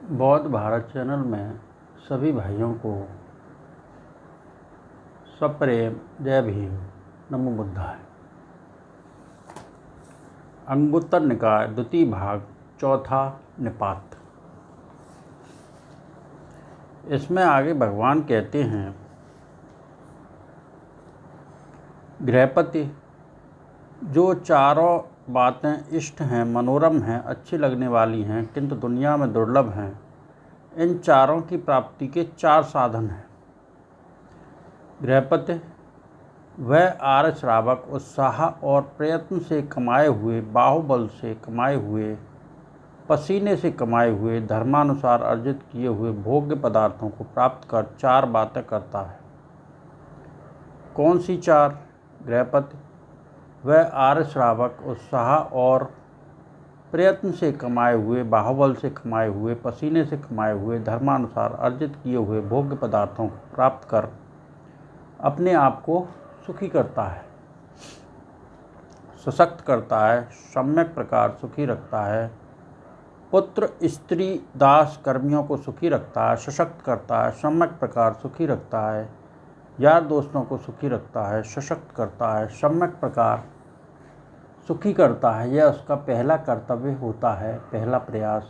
बौद्ध भारत चैनल में सभी भाइयों को सप्रेम जय भीम नमो बुद्धाय। अंगुत्तर निकाय द्वितीय भाग चौथा निपात। इसमें आगे भगवान कहते हैं, गृहपति, जो चारों बातें इष्ट हैं, मनोरम हैं, अच्छी लगने वाली हैं, किंतु दुनिया में दुर्लभ हैं, इन चारों की प्राप्ति के चार साधन हैं। गृहपति, वह आर्य श्रावक उत्साह और प्रयत्न से कमाए हुए, बाहुबल से कमाए हुए, पसीने से कमाए हुए, धर्मानुसार अर्जित किए हुए भोग्य पदार्थों को प्राप्त कर चार बातें करता है। कौन सी चार? गृहपति, वह आर्य श्रावक उत्साह और प्रयत्न से कमाए हुए, बाहुबल से कमाए हुए, पसीने से कमाए हुए, धर्मानुसार अर्जित किए हुए भोग्य पदार्थों को प्राप्त कर अपने आप को सुखी करता है, सशक्त करता है, सम्यक प्रकार सुखी रखता है, पुत्र स्त्री दास कर्मियों को सुखी रखता है, सशक्त करता है, सम्यक प्रकार सुखी रखता है, यार दोस्तों को सुखी रखता है, सशक्त करता है, सम्यक प्रकार सुखी करता है। यह उसका पहला कर्तव्य होता है, पहला प्रयास,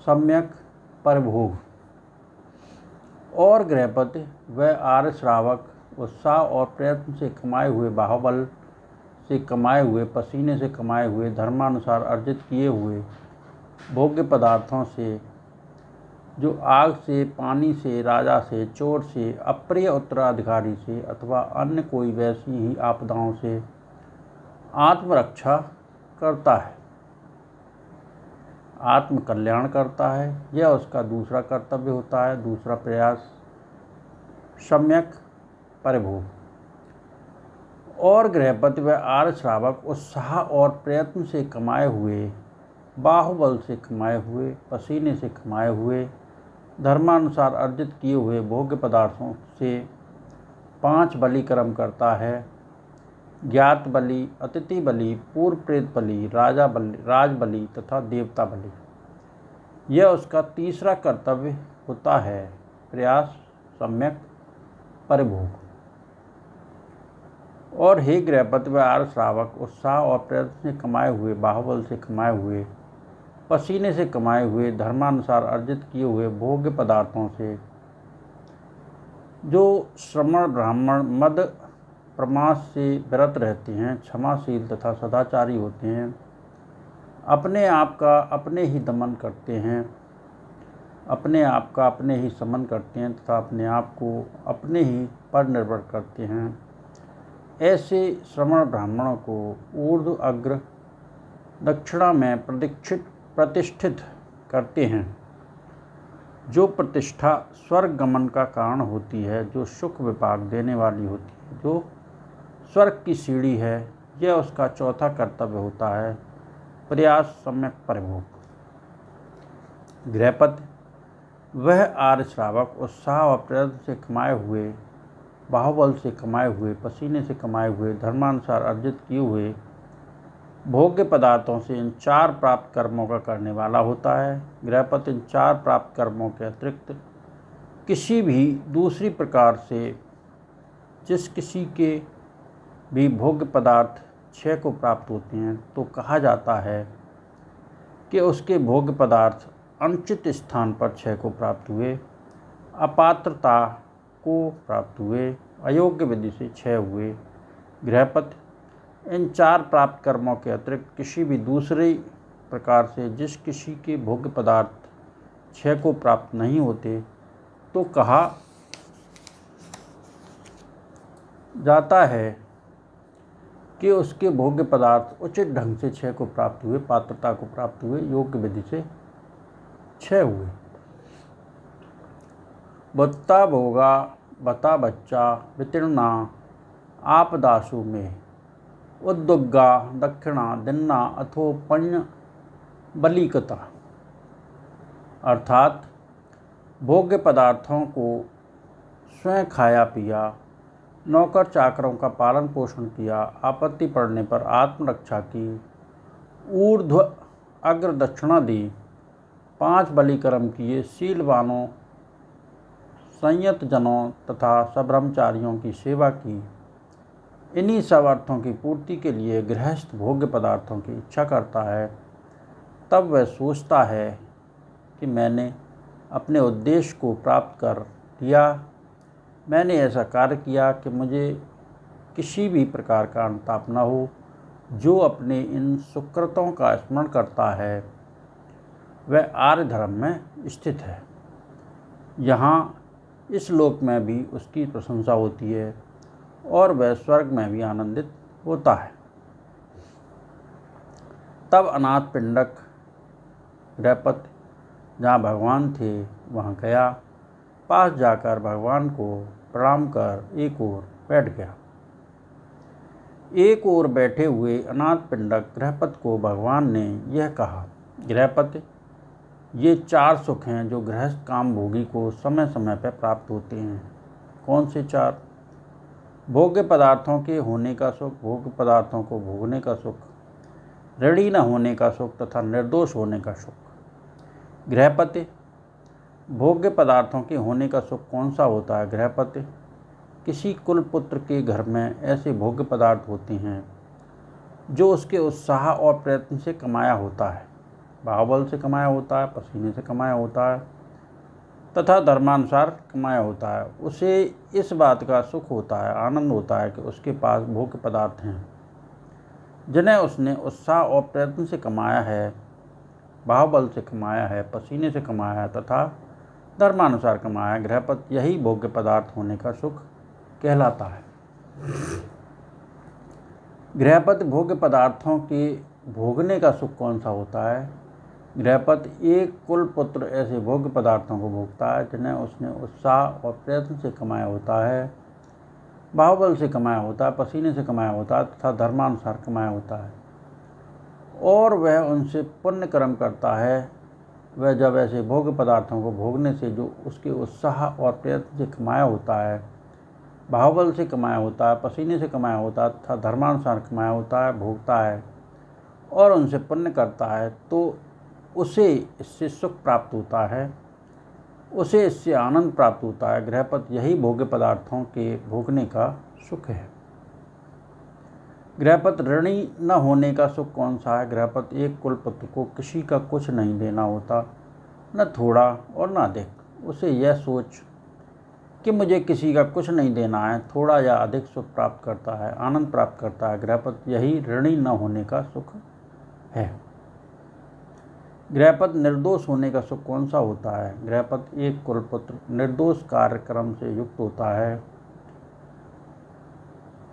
सम्यक परिभोग। और गृहपति, वह आर्य श्रावक उत्साह और प्रयत्न से कमाए हुए, बाहुबल से कमाए हुए, पसीने से कमाए हुए, धर्मानुसार अर्जित किए हुए भोग्य पदार्थों से, जो आग से, पानी से, राजा से, चोर से, अप्रिय उत्तराधिकारी से अथवा अन्य कोई वैसी ही आपदाओं से आत्मरक्षा करता है, आत्म कल्याण करता है। यह उसका दूसरा कर्तव्य होता है, दूसरा प्रयास, सम्यक परिभोग। और गृहपति, वह आर्य श्रावक उत्साह और प्रयत्न से कमाए हुए, बाहुबल से कमाए हुए, पसीने से कमाए हुए, धर्मानुसार अर्जित किए हुए भोग्य पदार्थों से 5 बलि कर्म करता है, ज्ञात बलि, अतिथि बलि, पूर्व प्रेत बलि, राज बलि तथा देवता बलि। यह उसका तीसरा कर्तव्य होता है, प्रयास, सम्यक परिभोग। और हे गृहपति, वह आर्य श्रावक उत्साह और प्रयत्न से कमाए हुए, बाहुबल से कमाए हुए, पसीने से कमाए हुए, धर्मानुसार अर्जित किए हुए भोग्य पदार्थों से, जो श्रमण, ब्राह्मण, मद प्रमास से विरत रहते हैं, क्षमाशील तथा सदाचारी होते हैं, अपने आप का अपने ही दमन करते हैं, अपने आप का अपने ही समन करते हैं तथा अपने आप को अपने ही पर निर्भर करते हैं, ऐसे श्रमण ब्राह्मणों को ऊर्ध्व अग्र दक्षिणा में प्रतिष्ठित करते हैं। जो प्रतिष्ठा स्वर्ग गमन का कारण होती है, जो सुख विपाक देने वाली होती है, जो स्वर्ग की सीढ़ी है, यह उसका चौथा कर्तव्य होता है, प्रयास, सम्यक परिभोग। गृहपति, वह आर्य श्रावक उत्साह और प्रयत्न से कमाए हुए, बाहुबल से कमाए हुए, पसीने से कमाए हुए, धर्मानुसार अर्जित किए हुए भोग्य पदार्थों से इन चार प्राप्त कर्मों का करने वाला होता है। गृहपति, इन चार प्राप्त कर्मों के अतिरिक्त किसी भी दूसरी प्रकार से जिस किसी के भी भोग्य पदार्थ 6 को प्राप्त होते हैं, तो कहा जाता है कि उसके भोग्य पदार्थ अनुचित स्थान पर 6 को प्राप्त हुए, अपात्रता को प्राप्त हुए, अयोग्य विधि से 6 हुए। गृहपति, इन चार प्राप्त कर्मों के अतिरिक्त किसी भी दूसरी प्रकार से जिस किसी के भोग्य पदार्थ 6 को प्राप्त नहीं होते, तो कहा जाता है कि उसके भोग्य पदार्थ उचित ढंग से 6 को प्राप्त हुए, पात्रता को प्राप्त हुए, योग्य विधि से 6 हुए। बत्ता भोगा बता बच्चा वितीर्णा आपदासु में उद्दुग्गा दक्षिणा दिन्ना अथोपण्य बलिकता। अर्थात भोग्य पदार्थों को स्वयं खाया पिया, नौकर चाकरों का पालन पोषण किया, आपत्ति पड़ने पर आत्मरक्षा की, ऊर्ध्व अग्र दक्षिणा दी, 5 बलि कर्म किए, शीलवानों, संयत जनों तथा सब ब्रह्मचारियों की सेवा की। इन्हीं सब अर्थों की पूर्ति के लिए गृहस्थ भोग्य पदार्थों की इच्छा करता है। तब वह सोचता है कि मैंने अपने उद्देश्य को प्राप्त कर लिया, मैंने ऐसा कार्य किया कि मुझे किसी भी प्रकार का अनुताप न हो। जो अपने इन सुकृतों का स्मरण करता है वह आर्य धर्म में स्थित है। यहाँ इस लोक में भी उसकी प्रशंसा होती है और वह स्वर्ग में भी आनंदित होता है। तब अनाथ पिंडक गृहपत जहाँ भगवान थे वहाँ गया, पास जाकर भगवान को प्रणाम कर एक ओर बैठ गया। एक ओर बैठे हुए अनाथ पिंडक गृहपत को भगवान ने यह कहा, गृहपत, ये 4 सुख हैं जो गृहस्थ काम भोगी को समय समय पर प्राप्त होते हैं। कौन से 4? भोग्य पदार्थों के होने का सुख, भोग्य पदार्थों को भोगने का सुख, ऋणी न होने का सुख तथा निर्दोष होने का सुख। गृहपति, भोग्य पदार्थों के होने का सुख कौन सा होता है? गृहपति, किसी कुल पुत्र के घर में ऐसे भोग्य पदार्थ होते हैं जो उसके उत्साह और प्रयत्न से कमाया होता है, बाहुबल से कमाया होता है, पसीने से कमाया होता है तथा धर्मानुसार कमाया होता है। उसे इस बात का सुख होता है, आनंद होता है कि उसके पास भोग्य पदार्थ हैं जिन्हें उसने उत्साह और प्रयत्न से कमाया है, बाहुबल से कमाया है, पसीने से कमाया है तथा धर्मानुसार कमाया है। गृहपत, यही भोग्य पदार्थ होने का सुख कहलाता है। गृहपत, भोग्य पदार्थों के भोगने का सुख कौन सा होता है? गृहपत, एक कुल पुत्र ऐसे भोग्य पदार्थों को भोगता है जिन्हें उसने उत्साह और प्रयत्न से कमाया होता है, बाहुबल से कमाया होता है, पसीने से कमाया होता है तथा धर्मानुसार कमाया होता है, और वह उनसे पुण्य कर्म करता है। वह जब ऐसे भोग्य पदार्थों को भोगने से जो उसके उत्साह और प्रयत्न से कमाया होता है, बाहुबल से कमाया होता है, पसीने से कमाया होता है तथा धर्मानुसार कमाया होता है, भोगता है और उनसे पुण्य करता है, तो उसे इससे सुख प्राप्त होता है, उसे इससे आनंद प्राप्त होता है। गृहपत, यही भोग्य पदार्थों के भोगने का सुख है। गृहपत, ऋणी न होने का सुख कौन सा है? गृहपत, एक कुलपुत्र को किसी का कुछ नहीं देना होता, न थोड़ा और न अधिक। उसे यह सोच कि मुझे किसी का कुछ नहीं देना है, थोड़ा या अधिक सुख प्राप्त करता है, आनंद प्राप्त करता है। गृहपत, यही ऋणी न होने का सुख है। गृहपत, निर्दोष होने का सुख कौन सा होता है? गृहपत, एक कुलपुत्र निर्दोष कार्यक्रम से युक्त होता है,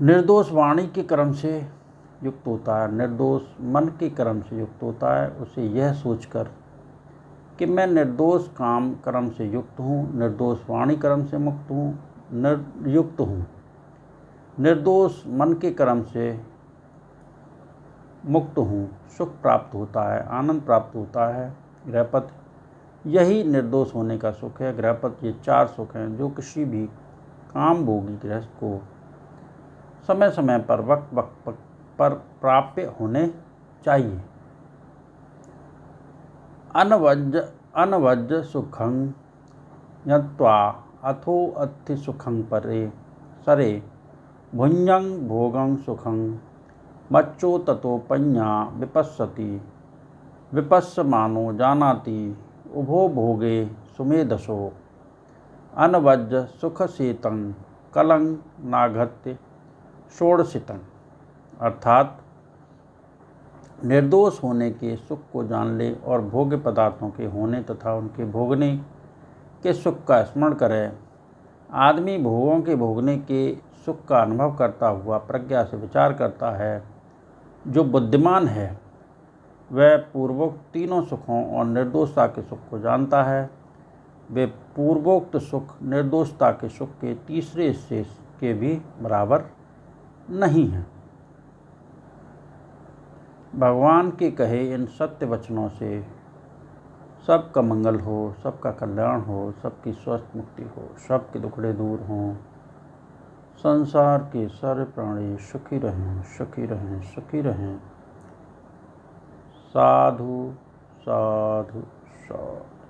निर्दोष वाणी के कर्म से युक्त होता है, निर्दोष मन के कर्म से युक्त होता है। उसे यह सोचकर कि मैं निर्दोष काम कर्म से युक्त हूँ, निर्दोष वाणी कर्म से मुक्त हूँ, युक्त हूँ, निर्दोष मन के कर्म से मुक्त हूँ, सुख प्राप्त होता है, आनंद प्राप्त होता है। गृहपत, यही निर्दोष होने का सुख है। गृहपत, ये 4 सुख हैं जो किसी भी काम भोगी गृहस्थ को समय समय पर वक्त वक्त पर प्राप्य होने चाहिए। अनवज सुखं यत्वा अथो अत्थि सुखं परे सरे भुञ्जं भोगं सुखं मच्चो ततोपඤ्ञा विपश्यति विपश्यमानो जानाति उभो भोगे सुमेधसो अनवज सुख सेतं कलं नाघत्य षोडशितं। अर्थात निर्दोष होने के सुख को जान ले और भोग्य पदार्थों के होने तथा उनके भोगने के सुख का स्मरण करे। आदमी भोगों के भोगने के सुख का अनुभव करता हुआ प्रज्ञा से विचार करता है। जो बुद्धिमान है वह पूर्वोक्त तीनों सुखों और निर्दोषता के सुख को जानता है। वे पूर्वोक्त सुख निर्दोषता के सुख के तीसरे हिस्से के भी बराबर नहीं है। भगवान के कहे इन सत्य वचनों से सबका मंगल हो, सबका कल्याण हो, सबकी स्वस्थ मुक्ति हो, सबके दुखड़े दूर हों, संसार के सारे प्राणी सुखी रहें, सुखी रहें, सुखी रहें। साधु साधु तत्सत।